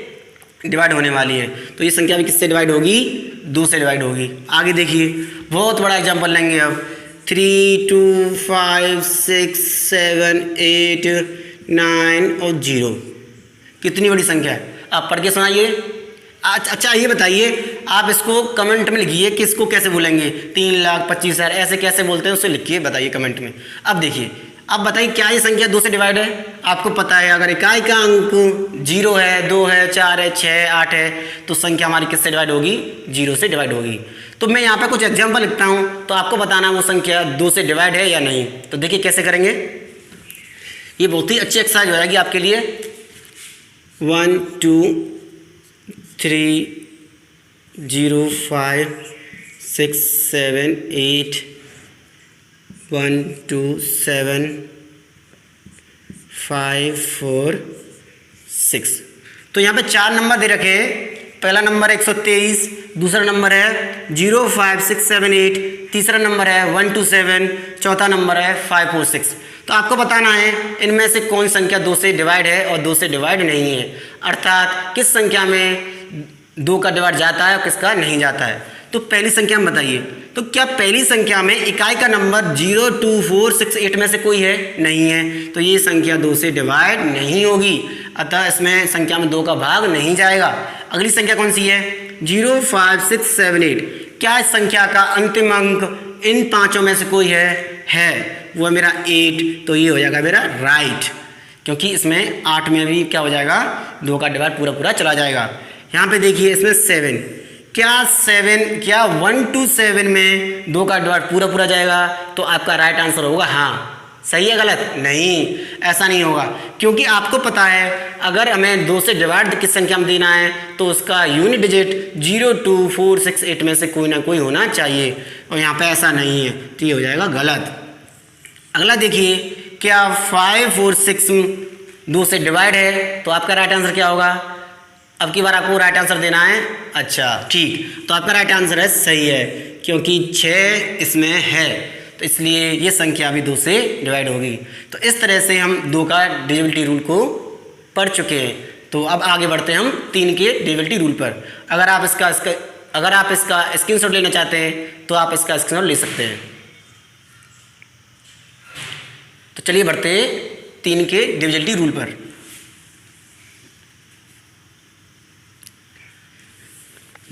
डिवाइड होने वाली है। तो ये संख्या भी किससे डिवाइड होगी? 2 से डिवाइड होगी। आगे देखिए, बहुत बड़ा एग्जाम्पल लेंगे अब। 3, 2, 5, 6, 7, 8, 9 और 0। कितनी बड़ी संख्या है? आप पढ़ के सुनाइए। अच्छा ये बताइए, आप इसको कमेंट में लिखिए कि इसको कैसे बोलेंगे? 3,25,000 ऐसे कैसे बोलते हैं, उसे लिखिए, बताइए कमेंट में। अब देखिए, अब बताइए क्या ये संख्या 2 से डिवाइड है? आपको पता है अगर इकाई का अंक 0 है, 2 है, 4 है, 6 है, 8 है, तो संख्या हमारी किससे डिवाइड होगी? 0 से डिवाइड होगी। तो मैं यहाँ पे कुछ एग्जाम्पल लिखता हूँ, तो आपको बताना वो संख्या 2 से डिवाइड है या नहीं। तो देखिए कैसे करेंगे, ये बहुत ही अच्छी एक्सरसाइज हो जाएगी आपके लिए। 1, 2, 3, 0, 5, 6, 7, 8, 1, 2, 7, 5, 4, 6। तो यहाँ पे 4 नंबर दे रखे हैं। पहला नंबर 123, दूसरा नंबर है 0, 5, 6, 7, 8, तीसरा नंबर है 1, 2, 7, चौथा नंबर है 5, 4, 6। तो आपको बताना है इनमें से कौन संख्या 2 से डिवाइड है और 2 से डिवाइड नहीं है, अर्थात किस संख्या में 2 का डिवाइड जाता है और किसका नहीं जाता है। तो पहली संख्या में बताइए, तो क्या पहली संख्या में इकाई का नंबर 0, 2, 4, 6, 8 में से कोई है? नहीं है, तो ये संख्या 2 से डिवाइड नहीं होगी, अतः इसमें संख्या में 2 का भाग नहीं जाएगा। अगली संख्या कौन सी है? 0, 5, 6, 7, 8। क्या इस संख्या का अंतिम अंक इन पांचों में से कोई है? वो है मेरा 8, तो ये हो जाएगा मेरा राइट, क्योंकि इसमें 8 में भी क्या हो जाएगा? 2 का डिवाइड पूरा चला जाएगा। यहाँ पे देखिए इसमें 7, क्या 1 to 7 में 2 का डिवाइड पूरा जाएगा? तो आपका राइट आंसर होगा हाँ। सही है गलत? नहीं, ऐसा नहीं होगा, क्योंकि आपको पता है अगर हमें 2 से डिवाइड किस संख्या में देना है, तो उसका यूनिट डिजिट 0, 2, 4, 6, 8 में से कोई ना कोई होना चाहिए, और यहाँ पे ऐसा नहीं है, तो ये हो जाएगा गलत। अगला देखिए, क्या 5, 4, 6 2 से डिवाइड है? तो आपका राइट आंसर क्या होगा? अब की बार आपको राइट आंसर देना है। अच्छा ठीक, तो आपका राइट आंसर है सही है, क्योंकि 6 इसमें है, तो इसलिए ये संख्या भी 2 से डिवाइड होगी। तो इस तरह से हम 2 का डिविजिबिलिटी रूल को पढ़ चुके हैं। तो अब आगे बढ़ते हैं हम 3 के डिविजिबिलिटी रूल पर। अगर आप इसका स्क्रीनशॉट लेना चाहते हैं तो आप इसका स्क्रीनशॉट ले सकते हैं। तो चलिए बढ़ते हैं 3 के डिविजिबिलिटी रूल पर।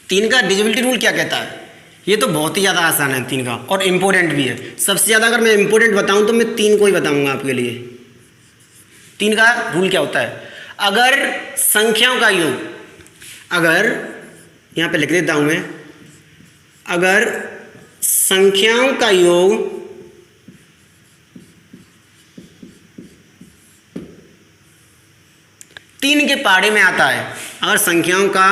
तीन का डिविजिबिलिटी रूल क्या कहता है? ये तो बहुत ही ज़्यादा आसान है 3 का, और इम्पोर्टेंट भी है। सबसे ज़्यादा अगर मैं इम्पोर्टेंट बताऊं तो मैं 3 को ही बताऊंगा आपके लिए। तीन का रूल क्या होता है, अगर संख्याओं का योग, अगर यहाँ पे लिख देता हूँ मैं, अगर संख्याओं का योग तीन के पहाड़े में आता है, अगर संख्याओं का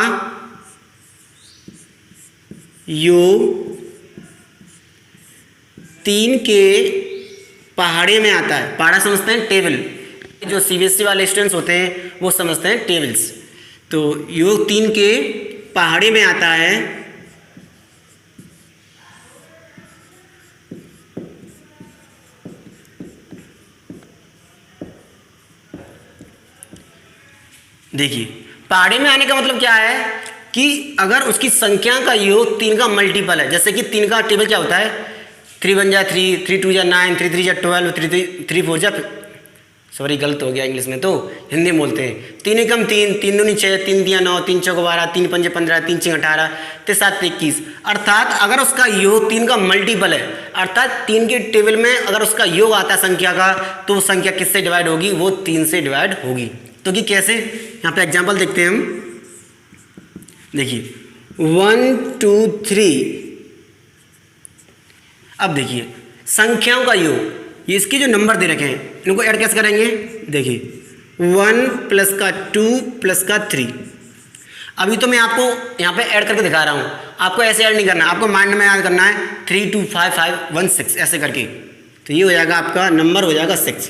योग तीन के पहाड़े में आता है, पहाड़ा समझते हैं टेबल, जो सीबीएसई वाले स्टूडेंट्स होते हैं वो समझते हैं टेबल्स, तो योग तीन के पहाड़े में आता है देखिए पहाड़े में आने का मतलब क्या है कि अगर उसकी संख्या का योग तीन का मल्टीपल है, जैसे कि तीन का टेबल क्या होता है, 3 1 जा 3, 3 2 जा 9, 3 3 जा 12, 3 4 जा, सॉरी गलत हो गया इंग्लिश में, तो हिंदी में बोलते हैं, 3 एकम 3, 3 दूनी 6, 3 दिया 9, 3 चौक 12, 3 पंजे 15, 3 6 18, 3 7 21। अर्थात अगर उसका योग तीन का मल्टीपल है, अर्थात तीन के टेबल में अगर उसका योग आता है संख्या का, तो वो संख्या किससे डिवाइड होगी, वो 3 से डिवाइड होगी। तो कि कैसे, यहाँ पे एग्जाम्पल देखते हैं हम, देखिए 1 2 3। अब देखिए संख्याओं का योग, ये इसके जो नंबर दे रखे हैं इनको ऐड कैसे करेंगे, देखिए 1 प्लस का 2 प्लस का 3। अभी तो मैं आपको यहाँ पे ऐड करके दिखा रहा हूँ, आपको ऐसे ऐड नहीं करना, आपको माइंड में याद करना है 3 2 5 5 1 6 ऐसे करके, तो ये हो जाएगा आपका नंबर हो जाएगा 6।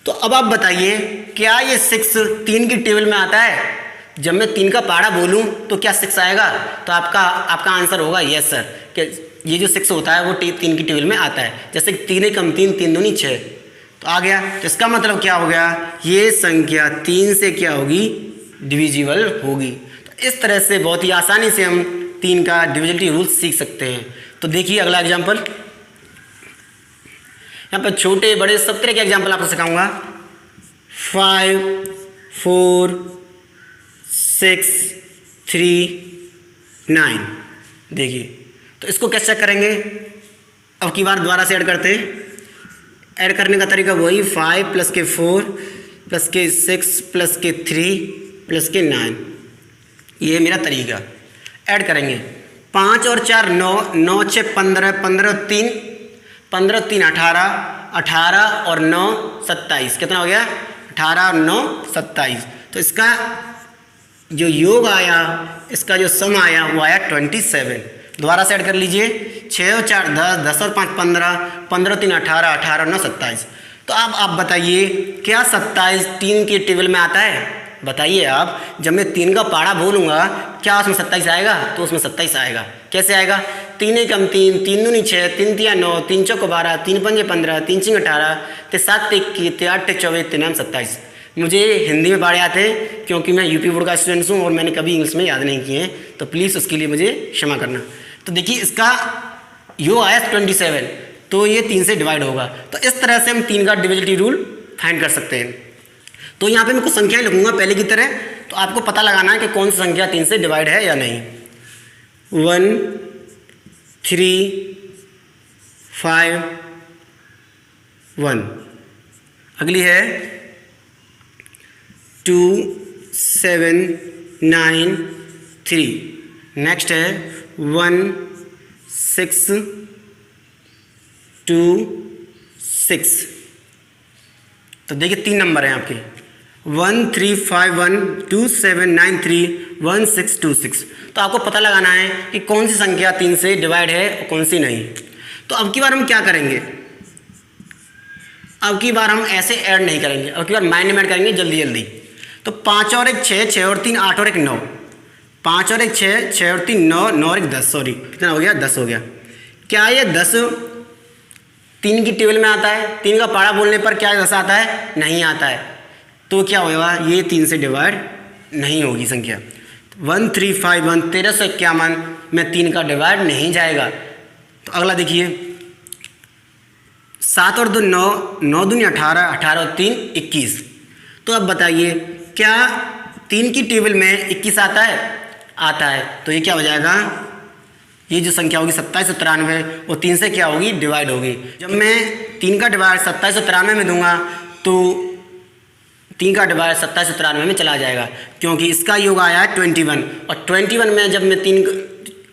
तो अब आप बताइए क्या ये 6 तीन की टेबल में आता है, जब मैं तीन का पहाड़ा बोलूँ तो क्या 6 आएगा, तो आपका आंसर होगा यस सर, कि ये जो 6 होता है वो तीन की टेबल में आता है, जैसे 3 एकम 3, 3 दूनी 6, तो आ गया। तो इसका मतलब क्या हो गया, ये संख्या 3 से क्या होगी, डिविजिबल होगी। तो इस तरह से बहुत ही आसानी से हम तीन का डिविजिबिलिटी रूल सीख सकते हैं। तो देखिए अगला एग्जाम्पल, यहाँ पर छोटे बड़े सब तरह के एग्जाम्पल आपको सिखाऊंगा। 5 4 6 3 9। देखिए तो इसको कैसे चेक करेंगे, अब की बार दोबारा से ऐड करते हैं। ऐड करने का तरीका वही 5 प्लस के 4 प्लस के 6 प्लस के 3 प्लस के 9, ये मेरा तरीका। ऐड करेंगे 5 और 4 9, 9 6 15, 15 3 15 3 18, 18 और 9 27, कितना हो गया 18 और 9 27। तो इसका जो योग आया, इसका जो सम आया वो आया 27। दोबारा से ऐड कर लीजिए, 6 और 4 10, 10 और 5 15, 15 3 18, 18 और 9 27। तो अब आप बताइए क्या 27 तीन के टेबल में आता है, बताइए आप। जब मैं तीन का पहाड़ा बोलूँगा क्या उसमें 27 आएगा, तो उसमें 27 आएगा। कैसे आएगा, 3 एकम 3, 3 दूनी 6, 3 तिया 9, 3 चौक 12, 3 पंजे 15, 3 6 18, 3 7 21, 3 8 24, 3 9 27। मुझे हिंदी में पढ़े आते हैं क्योंकि मैं यूपी बोर्ड का स्टूडेंट्स हूँ और मैंने कभी इंग्लिश में याद नहीं किए हैं, तो प्लीज़ उसके लिए मुझे क्षमा करना। तो देखिए इसका योग आया 27, तो ये 3 से डिवाइड होगा। तो इस तरह से हम तीन का डिविजिबिलिटी रूल फाइंड कर सकते हैं। तो यहाँ पे मैं कुछ संख्याएं लिखूंगा पहले की तरह, तो आपको पता लगाना है कि कौन सी संख्या 3 से डिवाइड है या नहीं। 1 3 5 1। अगली है 2 7 9 3। नेक्स्ट है 1 6 2 6। तो देखिए 3 नंबर हैं आपके, 1 3 5 1 2 7 9 3 1 6 2 6। तो आपको पता लगाना है कि कौन सी संख्या 3 से डिवाइड है और कौन सी नहीं। तो अब की बार हम क्या करेंगे, अब की बार हम ऐसे ऐड नहीं करेंगे, अब की बार माइंड में ऐड करेंगे जल्दी जल्दी। तो 5 और 1 6, 6 और 3 8 और 1 9, 5 और 1 6, 6 और 3 9, 9 और 1 10, सॉरी कितना हो गया 10 हो गया। क्या ये 10 तीन की टेबल में आता है, तीन का पहाड़ा बोलने पर क्या 10 आता है, नहीं आता है। तो क्या होगा, ये 3 से डिवाइड नहीं होगी संख्या। 1 3 5 1 1351 में 3 का डिवाइड नहीं जाएगा। तो अगला देखिए 7 और 2 9, 9 दूनी 18, 18 और 3 21। तो अब बताइए क्या 3 की टेबल में 21 आता है, आता है। तो ये क्या हो जाएगा, ये जो संख्या होगी 2793, वो 3 से क्या होगी डिवाइड होगी। जब मैं 3 का डिवाइड 2793 में दूंगा तो 3 का डिवाइड 2793 में चला जाएगा, क्योंकि इसका योग आया है 21 और 21 में जब मैं 3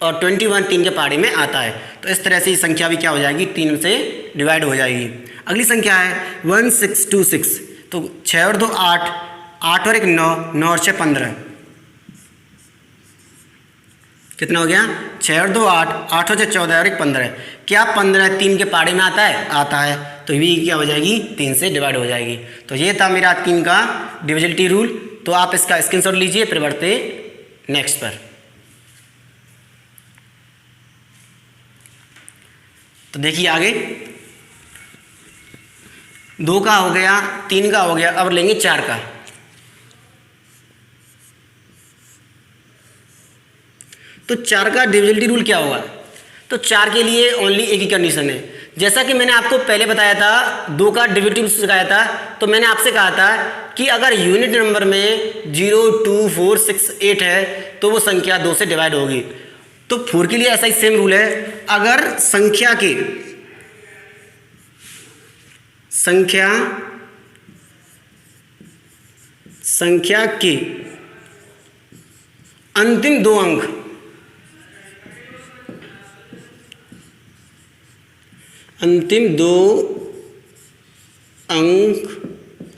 और 21 3 के पहाड़ी में आता है, तो इस तरह से ये संख्या भी क्या हो जाएगी, 3 से डिवाइड हो जाएगी। अगली संख्या है 1626, तो 6 और 2 8, 8 और 1 9, 9 और 6 15, कितना हो गया, 6 और 2 8, 8 और 6 14 और 1 15। क्या 15 3 के पहाड़ी में आता है, आता है, तो ये क्या हो जाएगी, 3 से डिवाइड हो जाएगी। तो ये था मेरा 3 का डिविजिबिलिटी रूल। तो आप इसका स्क्रीनशॉट लीजिए, फिर बढ़ते नेक्स्ट पर। तो देखिए आगे 2 का हो गया, 3 का हो गया, अब लेंगे 4 का। तो 4 का डिविजिबिलिटी रूल क्या होगा, तो 4 के लिए ओनली एक ही कंडीशन है। जैसा कि मैंने आपको पहले बताया था, 2 का डिविजिबिलिटी रूल सिखाया था, तो मैंने आपसे कहा था कि अगर यूनिट नंबर में 0 2 4 6 8 है तो वो संख्या 2 से डिवाइड होगी। तो 4 के लिए ऐसा ही सेम रूल है, अगर संख्या के अंतिम 2 अंक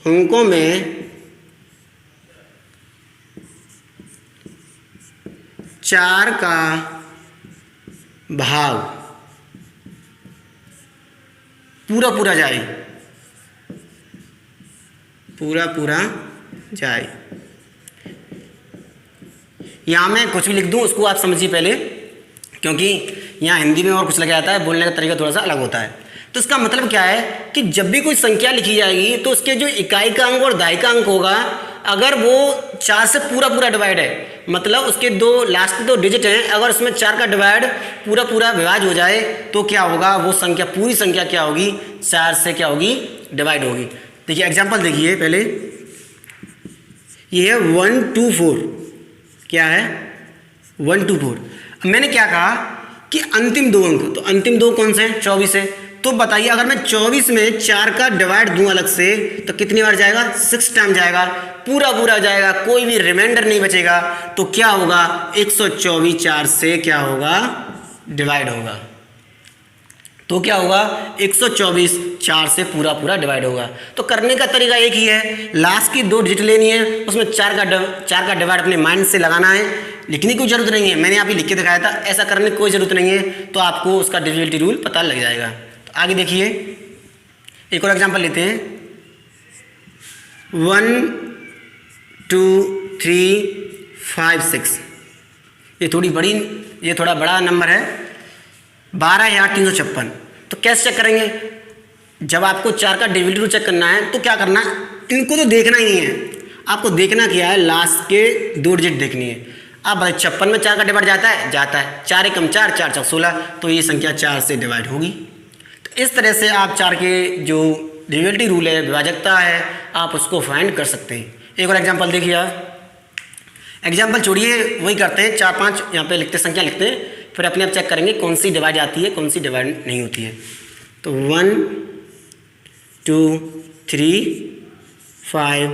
अंकों में 4 का भाग पूरा जाए, यहाँ मैं कुछ भी लिख दूँ उसको आप समझिए पहले, क्योंकि यहाँ हिंदी में और कुछ लगा जाता है, बोलने का तरीका थोड़ा सा अलग होता है। तो इसका मतलब क्या है कि जब भी कोई संख्या लिखी जाएगी तो उसके जो इकाई का अंक और दहाई का अंक होगा, अगर वो 4 से पूरा डिवाइड है, मतलब उसके लास्ट के 2 डिजिट हैं, अगर उसमें 4 का डिवाइड पूरा विभाज्य हो जाए तो क्या होगा, वो संख्या पूरी संख्या क्या होगी, 4 से क्या होगी, डिवाइड होगी। देखिए एग्जाम्पल देखिए पहले, ये है 1 2 4, क्या है 1 2 4। मैंने क्या कहा कि अंतिम 2 अंक, तो अंतिम 2 कौन से हैं, 24 है। तो बताइए अगर मैं 24 में 4 का डिवाइड दूं अलग से तो कितनी बार जाएगा, 6 टाइम जाएगा, पूरा जाएगा, कोई भी रिमाइंडर नहीं बचेगा। तो क्या होगा, 124 4 से क्या होगा, डिवाइड होगा। तो क्या होगा, 124 4 से पूरा डिवाइड होगा। तो करने का तरीका एक ही है, लास्ट की 2 डिजिट लेनी है, उसमें 4 का डिवाइड अपने माइंड से लगाना है, लिखने की जरूरत नहीं है, मैंने यहाँ पे लिख के दिखाया था, ऐसा करने की कोई ज़रूरत नहीं है। तो आपको उसका डिविजिबिलिटी रूल पता लग जाएगा। तो आगे देखिए एक और एग्जांपल लेते हैं, 1 2 3 5 6, ये थोड़ा बड़ा नंबर है, 12,356। तो कैसे चेक करेंगे, जब आपको 4 का डिविजिबिलिटी रूल चेक करना है तो क्या करना है, इनको तो देखना ही नहीं है, आपको देखना क्या है, लास्ट के 2 डिजिट देखनी है। अब भाई 56 में 4 का डिवाइड जाता है, 4 एकम 4, 4 चौक 16, तो ये संख्या 4 से डिवाइड होगी। तो इस तरह से आप 4 के जो डिविजिबिलिटी रूल है, विभाजकता है, आप उसको फाइंड कर सकते हैं। एक और एग्जांपल देखिए आप, एग्जांपल छोड़िए, वही करते हैं, 4 5 यहाँ पे लिखते, संख्या लिखते हैं, फिर अपने आप चेक करेंगे कौन सी डिवाइड आती है, कौन सी डिवाइड नहीं होती है। तो 1 2 3 5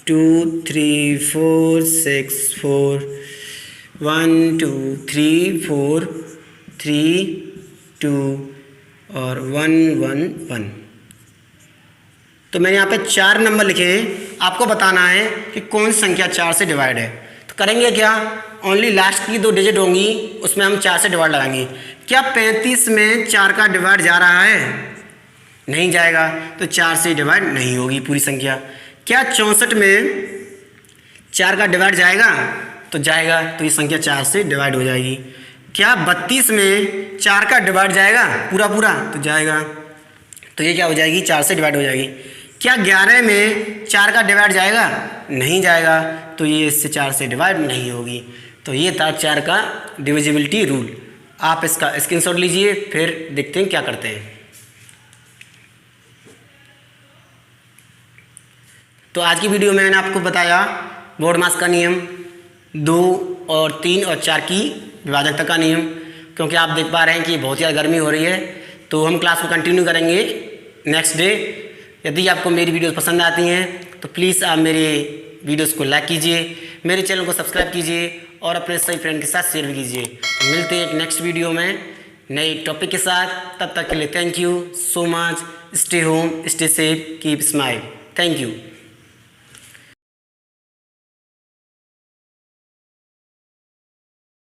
2 3 4 6 4 1 2 3 4 3 2 और 1 1 1। तो मैंने यहाँ पे 4 नंबर लिखे हैं, आपको बताना है कि कौन सी संख्या 4 से डिवाइड है। तो करेंगे क्या, ओनली लास्ट की 2 डिजिट होंगी, उसमें हम 4 से डिवाइड लगाएंगे। क्या 35 में 4 का डिवाइड जा रहा है, नहीं जाएगा, तो 4 से डिवाइड नहीं होगी पूरी संख्या। क्या 64 में 4 का डिवाइड जाएगा, तो जाएगा, तो ये संख्या 4 से डिवाइड हो जाएगी। क्या 32 में 4 का डिवाइड जाएगा पूरा, तो जाएगा, तो ये क्या हो जाएगी, 4 से डिवाइड हो जाएगी। क्या 11 में 4 का डिवाइड जाएगा, नहीं जाएगा, तो ये इससे 4 से डिवाइड नहीं होगी। तो ये था 4 का डिविजिबिलिटी रूल। आप इसका स्क्रीनशॉट लीजिए, फिर देखते हैं क्या करते हैं। तो आज की वीडियो में मैंने आपको बताया बोर्ड मास का नियम, 2 और 3 और 4 की विभाजकता का नियम। क्योंकि आप देख पा रहे हैं कि बहुत ज़्यादा गर्मी हो रही है, तो हम क्लास को कंटिन्यू करेंगे नेक्स्ट डे। यदि आपको मेरी वीडियोस पसंद आती हैं तो प्लीज़ आप मेरे वीडियोस को लाइक कीजिए, मेरे चैनल को सब्सक्राइब कीजिए और अपने सभी फ्रेंड के साथ शेयर भी कीजिए। तो मिलते हैं एक नेक्स्ट वीडियो में नए टॉपिक के साथ। तब तक के लिए thank you so much. Stay home, stay safe, keep smile. Thank you.